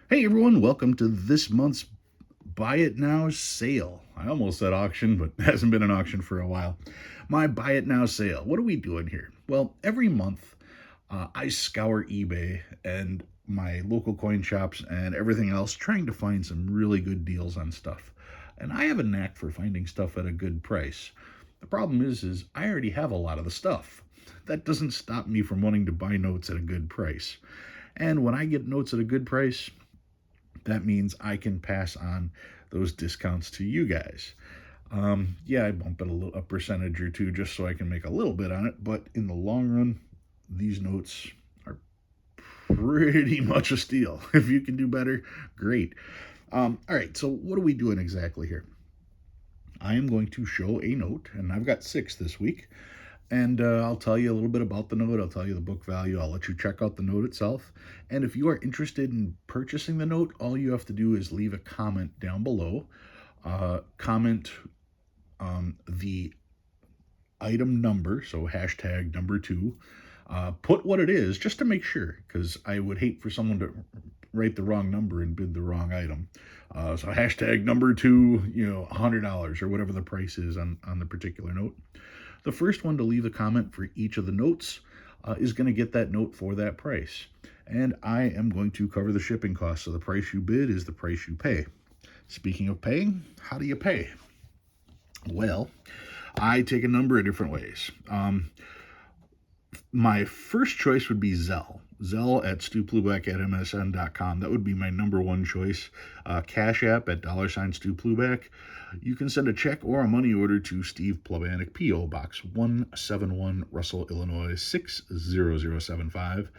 Hey everyone, welcome to this month's Buy It Now sale. I almost said auction, but it hasn't been an auction for a while. My Buy It Now sale. What are we doing here? Well, every month I scour eBay and my local coin shops and everything else trying to find some really good deals on stuff. And I have a knack for finding stuff at a good price. The problem is I already have a lot of the stuff. That doesn't stop me from wanting to buy notes at a good price. And when I get notes at a good price, that means I can pass on those discounts to you guys. Yeah, I bump it a percentage or two just so I can make a little bit on it, but in the long run, these notes are pretty much a steal. If you can do better, great. All right, so what are we doing exactly here? I am going to show a note, and I've got 6 this week. And I'll tell you a little bit about the note. I'll tell you the book value. I'll let you check out the note itself. And if you are interested in purchasing the note, all you have to do is leave a comment down below. Comment the item number, so hashtag number 2. Put what it is just to make sure, because I would hate for someone to write the wrong number and bid the wrong item. So hashtag number 2, $100 or whatever the price is on the particular note. The first one to leave a comment for each of the notes is going to get that note for that price. And I am going to cover the shipping costs. So the price you bid is the price you pay. Speaking of paying, how do you pay? Well, I take a number of different ways. My first choice would be Zelle. Zelle at Stuplubak at MSN.com. That would be my number one choice. Cash App at $Stuplubak. You can send a check or a money order to Steve Plebanek, P.O. Box 171, Russell, Illinois 60075.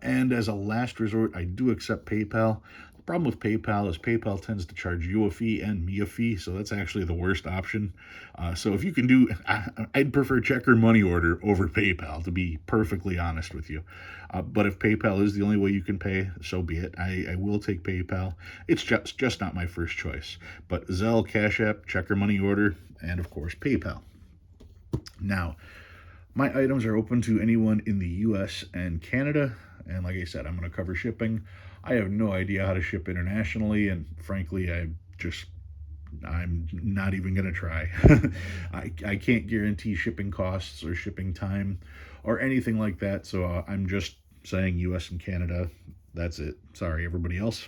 And as a last resort, I do accept PayPal. The problem with PayPal is PayPal tends to charge you a fee and me a fee, so that's actually the worst option. So if you can do, I'd prefer check or money order over PayPal, to be perfectly honest with you. But if PayPal is the only way you can pay, so be it. I will take PayPal. It's just not my first choice. But Zelle, Cash App, check or money order, and of course PayPal. Now, my items are open to anyone in the US and Canada. And like I said, I'm going to cover shipping. I have no idea how to ship internationally. And frankly, I'm not even going to try. I can't guarantee shipping costs or shipping time or anything like that. So I'm just saying US and Canada. That's it. Sorry, everybody else.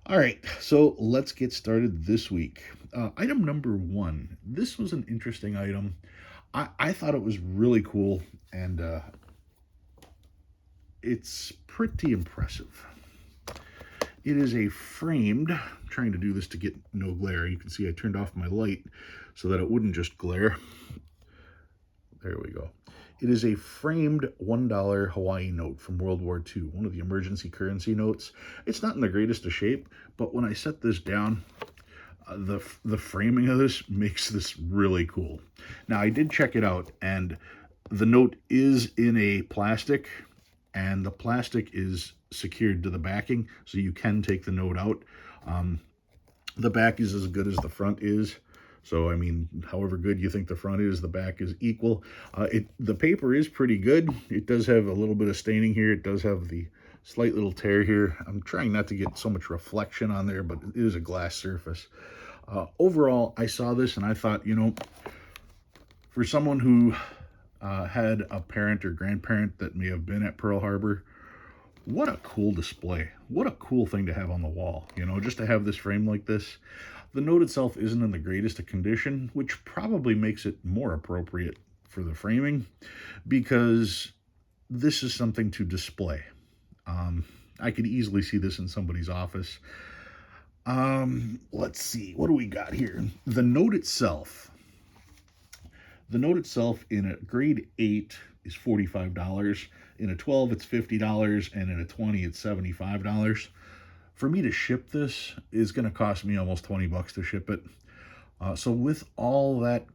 All right, so let's get started this week. Item number 1. This was an interesting item. I thought it was really cool, and it's pretty impressive. It is a framed, I'm trying to do this to get no glare. You can see I turned off my light so that it wouldn't just glare. There we go. It is a framed $1 Hawaii note from World War II, one of the emergency currency notes. It's not in the greatest of shape, but when I set this down, the framing of this makes this really cool. Now, I did check it out, and the note is in a plastic, and the plastic is secured to the backing, so you can take the note out. The back is as good as the front is. So, I mean, however good you think the front is, the back is equal. The paper is pretty good. It does have a little bit of staining here. It does have the slight little tear here. I'm trying not to get so much reflection on there, but it is a glass surface. Overall, I saw this and I thought, for someone who had a parent or grandparent that may have been at Pearl Harbor, what a cool display. What a cool thing to have on the wall, just to have this frame like this. The note itself isn't in the greatest of condition, which probably makes it more appropriate for the framing, because this is something to display. I could easily see this in somebody's office. Let's see, what do we got here? The note itself in a grade 8 is $45. In a 12, it's $50, and in a 20, it's $75. For me to ship this is going to cost me almost $20 to ship it. So with all that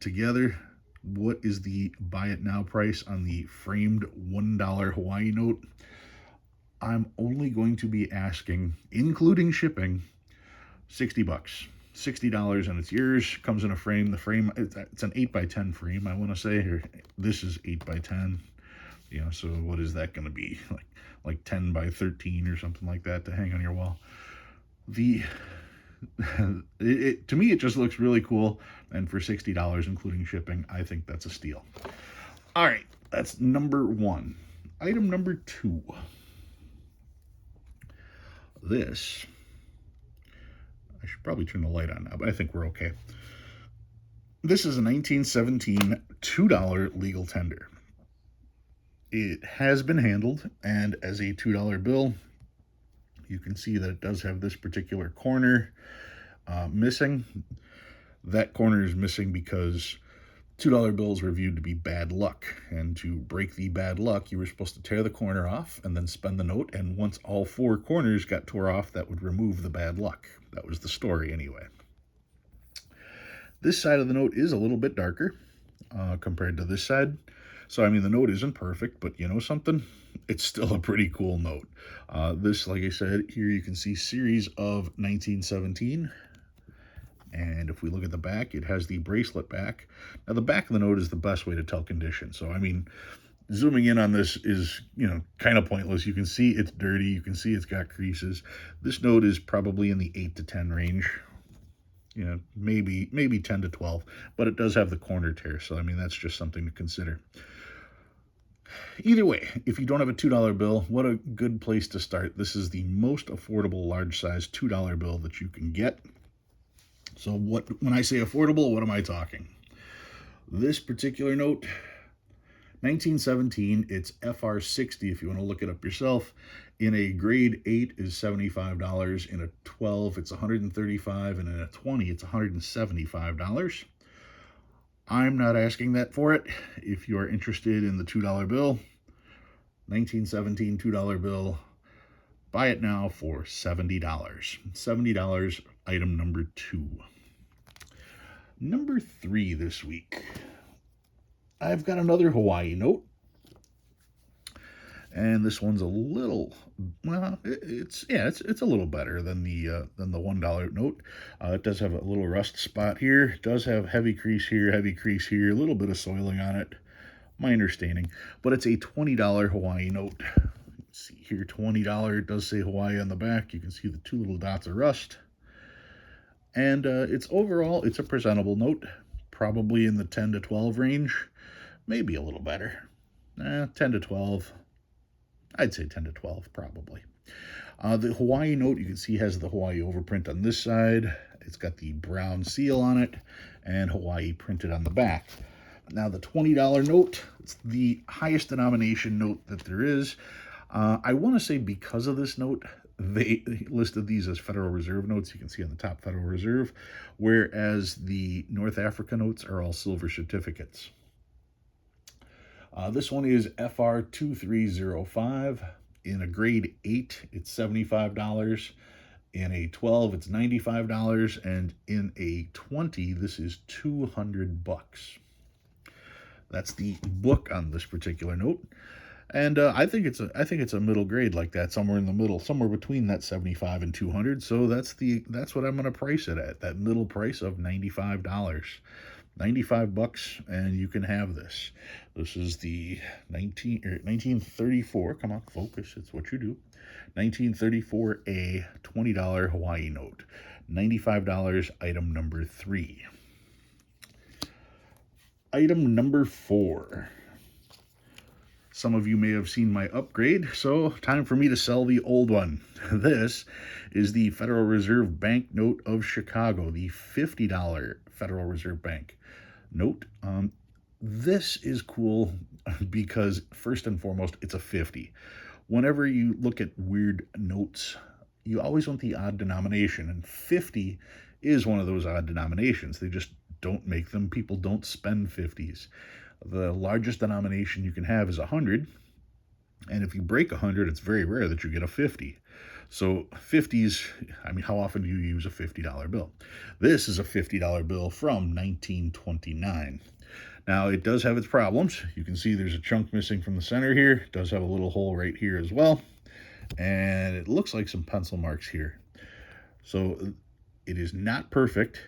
together, what is the buy it now price on the framed $1 Hawaii note? I'm only going to be asking, including shipping, $60. $60 and it's yours. Comes in a frame. The frame, it's an 8x10 frame, I want to say. Here, this is 8x10. So what is that going to be? Like 10 by 13 or something like that to hang on your wall. The to me, it just looks really cool. And for $60, including shipping, I think that's a steal. All right, that's number one. Item number two. This, I should probably turn the light on now, but I think we're okay. This is a 1917 $2 legal tender. It has been handled, and as a $2 bill, you can see that it does have this particular corner missing. That corner is missing because $2 bills were viewed to be bad luck, and to break the bad luck, you were supposed to tear the corner off and then spend the note, and once all four corners got tore off, that would remove the bad luck. That was the story anyway. This side of the note is a little bit darker compared to this side. So, I mean, the note isn't perfect, but you know something? It's still a pretty cool note. This, like I said, here you can see series of 1917. And if we look at the back, it has the bracelet back. Now, the back of the note is the best way to tell condition. So, I mean, zooming in on this is, kind of pointless. You can see it's dirty. You can see it's got creases. This note is probably in the 8 to 10 range. Maybe 10 to 12, but it does have the corner tear. So, I mean, that's just something to consider. Either way, if you don't have a $2 bill, what a good place to start. This is the most affordable large size $2 bill that you can get. So when I say affordable, what am I talking? This particular note, 1917, it's FR60 if you want to look it up yourself. In a grade 8 is $75. In a 12, it's $135. And in a 20, it's $175. I'm not asking that for it. If you are interested in the $2 bill, 1917 $2 bill, buy it now for $70. $70, item number two. Number three this week. I've got another Hawaii note. And this one's a little, well, it's a little better than the $1 note. It does have a little rust spot here. It does have heavy crease here, a little bit of soiling on it. Minor staining, but it's a $20 Hawaii note. Let's see here, $20. It does say Hawaii on the back. You can see the two little dots of rust. And it's a presentable note, probably in the 10 to 12 range, maybe a little better. 10 to 12. I'd say 10 to 12, probably. The Hawaii note, you can see, has the Hawaii overprint on this side. It's got the brown seal on it, and Hawaii printed on the back. Now, the $20 note, it's the highest denomination note that there is. I want to say because of this note, they listed these as Federal Reserve notes. You can see on the top Federal Reserve, whereas the North Africa notes are all silver certificates. This one is FR2305. In a grade 8, it's $75. In a 12, it's $95. And in a 20, this is $200. That's the book on this particular note. And I think it's a middle grade like that, somewhere in the middle, somewhere between that 75 and 200. So that's what I'm going to price it at, that middle price of $95. $95, and you can have this. This is the 1934. Come on, focus. It's what you do. 1934A $20 Hawaii note. $95, item number three. Item number four. Some of you may have seen my upgrade, so time for me to sell the old one. This is the Federal Reserve Bank note of Chicago, the $50 Federal Reserve Bank note. This is cool because, first and foremost, it's a 50. Whenever you look at weird notes, you always want the odd denomination, and 50 is one of those odd denominations. They just don't make them. People don't spend 50s. The largest denomination you can have is 100, and if you break 100, it's very rare that you get a 50. So 50s, I mean, how often do you use a $50 bill? This is a $50 bill from 1929. Now, it does have its problems. You can see there's a chunk missing from the center here. It does have a little hole right here as well. And it looks like some pencil marks here. So it is not perfect,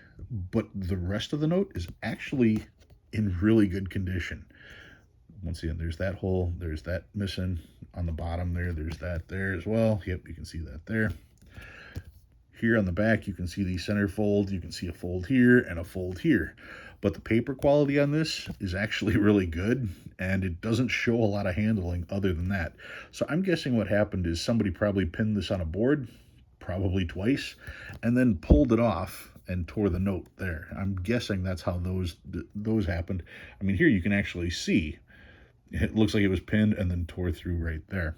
but the rest of the note is actually in really good condition. Once again, there's that hole, there's that missing on the bottom there, there's that there as well. Yep, you can see that there. Here on the back, you can see the center fold. You can see a fold here and a fold here. But the paper quality on this is actually really good, and it doesn't show a lot of handling other than that. So I'm guessing what happened is somebody probably pinned this on a board, probably twice, and then pulled it off and tore the note there. I'm guessing that's how those happened. I mean, here you can actually see it looks like it was pinned and then tore through right there.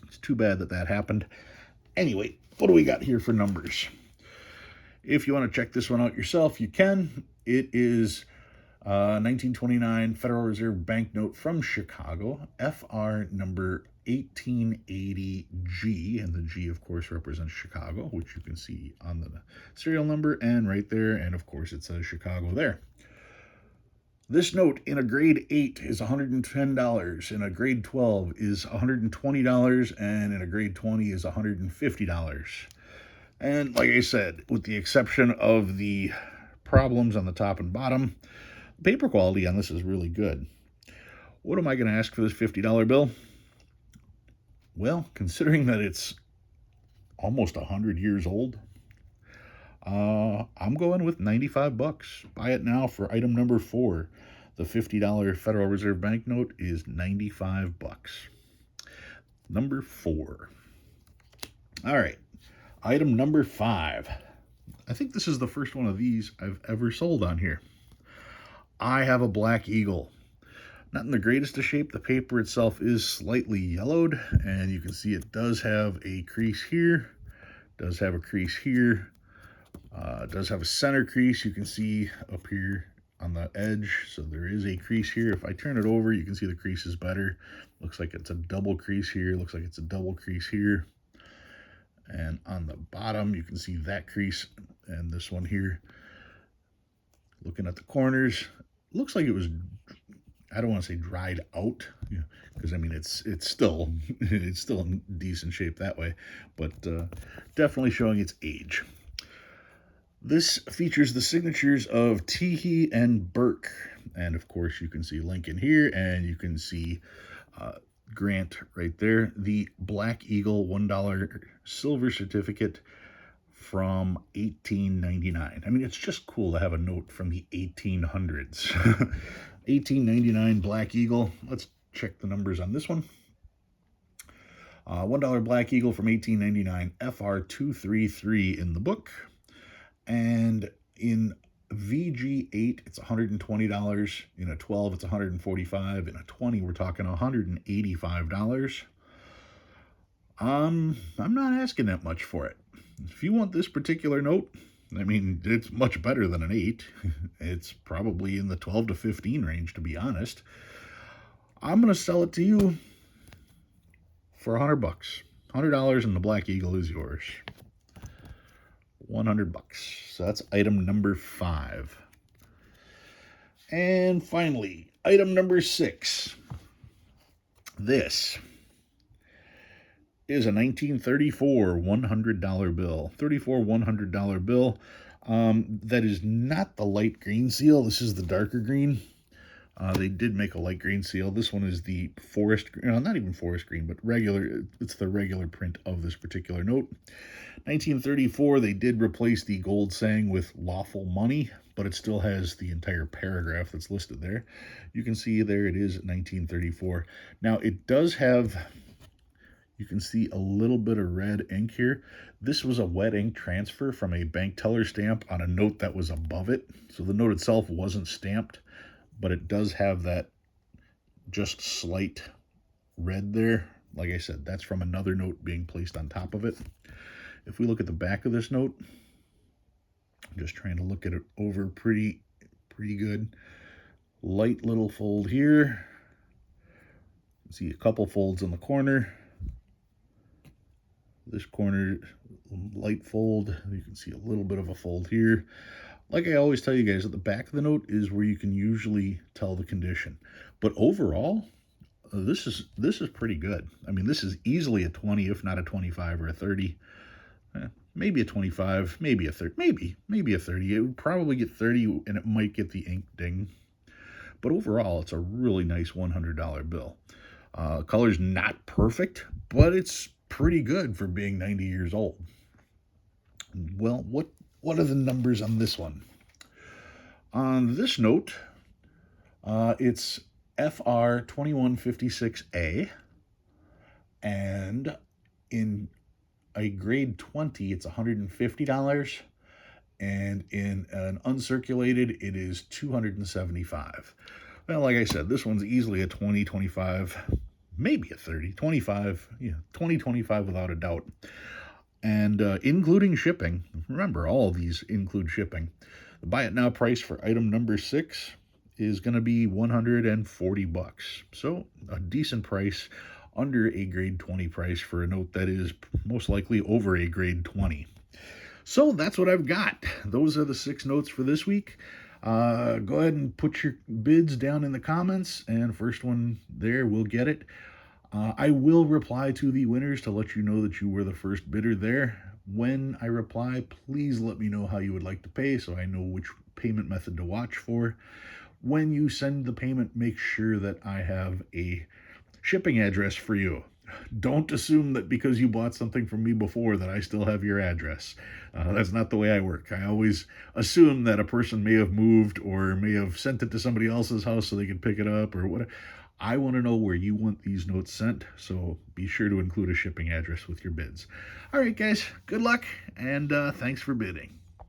It's too bad that that happened. Anyway, what do we got here for numbers? If you want to check this one out yourself, you can. It is 1929 Federal Reserve banknote from Chicago, FR number 1880G, and the G, of course, represents Chicago, which you can see on the serial number and right there, and of course it says Chicago there. This note in a grade 8 is $110, in a grade 12 is $120, and in a grade 20 is $150. And like I said, with the exception of the problems on the top and bottom, paper quality on this is really good. What am I going to ask for this $50 bill? Well, considering that it's almost 100 years old, I'm going with 95 bucks. Buy it now for item number 4. The $50 Federal Reserve banknote is 95 bucks. Number 4. All right. Item number 5. I think this is the first one of these I've ever sold on here. I have a Black Eagle. Not in the greatest of shape. The paper itself is slightly yellowed, and you can see it does have a crease here, does have a crease here, does have a center crease you can see up here on the edge, so there is a crease here. If I turn it over, you can see the crease is better. Looks like it's a double crease here, looks like it's a double crease here. And on the bottom, you can see that crease and this one here. Looking at the corners, looks like it was, I don't want to say dried out, because I mean it's still it's still in decent shape that way, but definitely showing its age. This features the signatures of Teehee and Burke, and of course you can see Lincoln here, and you can see Grant right there. The Black Eagle $1 silver certificate from 1899. I mean, it's just cool to have a note from the 1800s. 1899 Black Eagle. Let's check the numbers on this one. $1 Black Eagle from 1899, FR233 in the book. And in VG8, it's $120. In a 12, it's $145. In a 20, we're talking $185. I'm not asking that much for it. If you want this particular note, I mean, it's much better than an 8. It's probably in the 12 to 15 range, to be honest. I'm going to sell it to you for $100. $100 and the Black Eagle is yours. $100. So that's item number 5. And finally, item number 6. This is a 1934 $100 bill. 34 $100 bill. That is not the light green seal. This is the darker green. They did make a light green seal. This one is the forest green, not even forest green, but regular. It's the regular print of this particular note. 1934, they did replace the gold saying with lawful money, but it still has the entire paragraph that's listed there. You can see there it is, 1934. Now, it does have, you can see a little bit of red ink here. This was a wet ink transfer from a bank teller stamp on a note that was above it. So the note itself wasn't stamped, but it does have that just slight red there. Like I said, that's from another note being placed on top of it. If we look at the back of this note, I'm just trying to look at it over pretty good. Light little fold here. See a couple folds in the corner. This corner, light fold. You can see a little bit of a fold here. Like I always tell you guys, at the back of the note is where you can usually tell the condition. But overall, this is pretty good. I mean, this is easily a 20, if not a 25 or a 30. Maybe a 25, maybe a 30, maybe a 30. It would probably get 30, and it might get the ink ding. But overall, it's a really nice $100 bill. Color's not perfect, but it's pretty good for being 90 years old. Well, what are the numbers on this one? On this note, it's FR 2156A, and in a grade 20, it's $150, and in an uncirculated, it is $275. Well, like I said, this one's easily a 20, 25, maybe a 30, 25, yeah, 20, 25 without a doubt. And including shipping, remember, all of these include shipping. The buy it now price for item number 6 is going to be $140. So a decent price under a grade 20 price for a note that is most likely over a grade 20. So that's what I've got. Those are the 6 notes for this week. Go ahead and put your bids down in the comments, and first one there will get it. I will reply to the winners to let you know that you were the first bidder there. When I reply, please let me know how you would like to pay so I know which payment method to watch for. When you send the payment, make sure that I have a shipping address for you. Don't assume that because you bought something from me before that I still have your address. That's not the way I work. I always assume that a person may have moved or may have sent it to somebody else's house so they could pick it up or whatever. I want to know where you want these notes sent, so be sure to include a shipping address with your bids. All right, guys, good luck, and thanks for bidding.